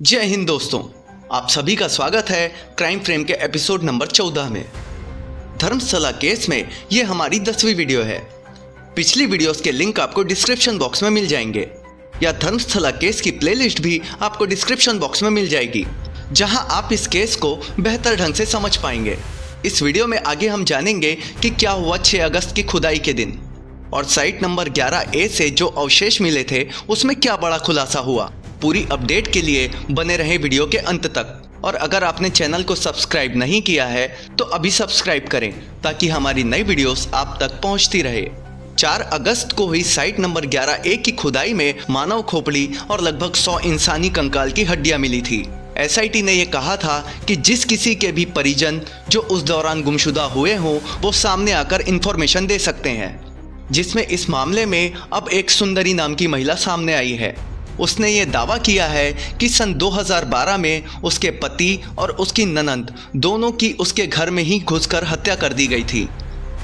जय हिंद दोस्तों, आप सभी का स्वागत है क्राइम फ्रेम के एपिसोड नंबर 14 में। धर्मस्थला केस में ये हमारी 10वीं वीडियो है। पिछली वीडियोस के लिंक आपको डिस्क्रिप्शन बॉक्स में मिल जाएंगे, या धर्मस्थला केस की प्लेलिस्ट भी आपको डिस्क्रिप्शन बॉक्स में मिल जाएगी, जहां आप इस केस को बेहतर ढंग से समझ पाएंगे। इस वीडियो में आगे हम जानेंगे कि क्या हुआ 6 अगस्त की खुदाई के दिन, और साइट नंबर 11A से जो अवशेष मिले थे उसमें क्या बड़ा खुलासा हुआ। पूरी अपडेट के लिए बने रहे वीडियो के अंत तक। और अगर आपने चैनल को सब्सक्राइब नहीं किया है तो अभी सब्सक्राइब करें, ताकि हमारी नई वीडियोस आप तक पहुंचती रहे। 4 अगस्त को हुई साइट नंबर 11A की खुदाई में मानव खोपड़ी और लगभग 100 इंसानी कंकाल की हड्डियां मिली थी। SIT ने यह कहा था कि जिस किसी के भी परिजन जो उस दौरान गुमशुदा हुए हों वो सामने आकर इंफॉर्मेशन दे सकते हैं, जिसमें इस मामले में अब एक सुंदरी नाम की महिला सामने आई है। उसने ये दावा किया है कि सन 2012 में उसके पति और उसकी ननंद दोनों की उसके घर में ही घुसकर हत्या कर दी गई थी।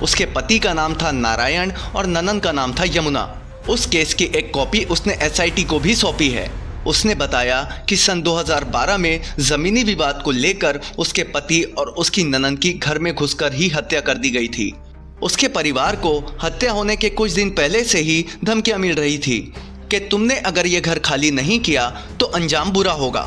उसके पति का नाम था नारायण और ननंद का नाम था यमुना। उस केस की एक कॉपी उसने SIT को भी सौंपी है। उसने बताया कि सन 2012 में ज़मीनी विवाद को लेकर उसके पति और उसकी ननंद की घर में घुसकर ही हत्या कर दी गई थी। उसके परिवार को हत्या होने के कुछ दिन पहले से ही धमकियां मिल रही थी कि तुमने अगर ये घर खाली नहीं किया तो अंजाम बुरा होगा।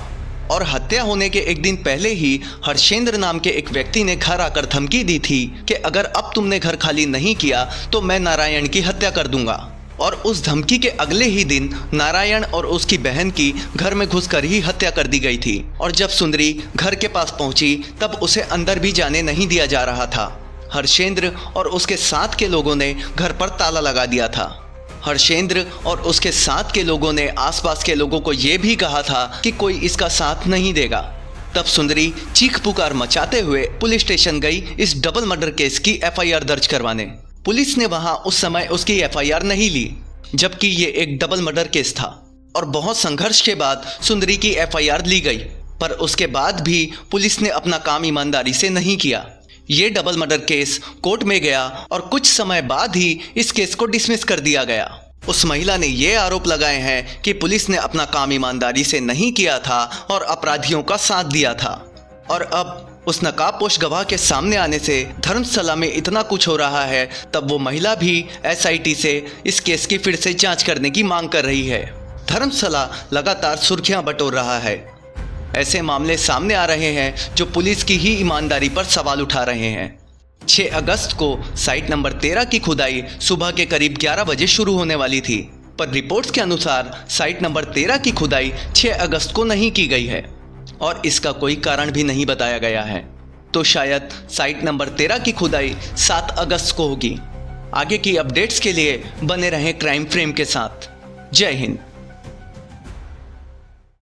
और हत्या होने के एक दिन पहले ही हर्षेंद्र नाम के एक व्यक्ति ने घर आकर धमकी दी थी कि अगर अब तुमने घर खाली नहीं किया तो मैं नारायण की हत्या कर दूंगा। और उस धमकी के अगले ही दिन नारायण और उसकी बहन की घर में घुसकर ही हत्या कर दी गई थी। और जब सुंदरी घर के पास पहुंची तब उसे अंदर भी जाने नहीं दिया जा रहा था। हर्षेंद्र और उसके साथ के लोगों ने घर पर ताला लगा दिया था। हर्षेंद्र और उसके साथ के लोगों ने आसपास के लोगों को यह भी कहा था कि कोई इसका साथ नहीं देगा। तब सुंदरी चीख पुकार मचाते हुए पुलिस स्टेशन गई इस डबल मर्डर केस की FIR दर्ज करवाने। पुलिस ने वहां उस समय उसकी FIR नहीं ली, जबकि ये एक डबल मर्डर केस था। और बहुत संघर्ष के बाद सुंदरी की FIR ली गई, पर उसके बाद भी पुलिस ने अपना काम ईमानदारी से नहीं किया। ये डबल मर्डर केस कोर्ट में गया और कुछ समय बाद ही इस केस को डिसमिस कर दिया गया। उस महिला ने ये आरोप लगाए हैं कि पुलिस ने अपना काम ईमानदारी से नहीं किया था और अपराधियों का साथ दिया था। और अब उस नकाबपोश गवाह के सामने आने से धर्मस्थला में इतना कुछ हो रहा है, तब वो महिला भी SIT से इस केस की फिर से जांच करने की मांग कर रही है। धर्मस्थला लगातार सुर्खियां बटोर रहा है। ऐसे मामले सामने आ रहे हैं जो पुलिस की ही ईमानदारी पर सवाल उठा रहे हैं। 6 अगस्त को साइट नंबर 13 की खुदाई सुबह के करीब 11 बजे शुरू होने वाली थी, पर रिपोर्ट्स के अनुसार साइट नंबर 13 की खुदाई 6 अगस्त को नहीं की गई है और इसका कोई कारण भी नहीं बताया गया है। तो शायद साइट नंबर 13 की खुदाई 7 अगस्त को होगी। आगे की अपडेट्स के लिए बने रहें क्राइम फ्रेम के साथ। जय हिंद।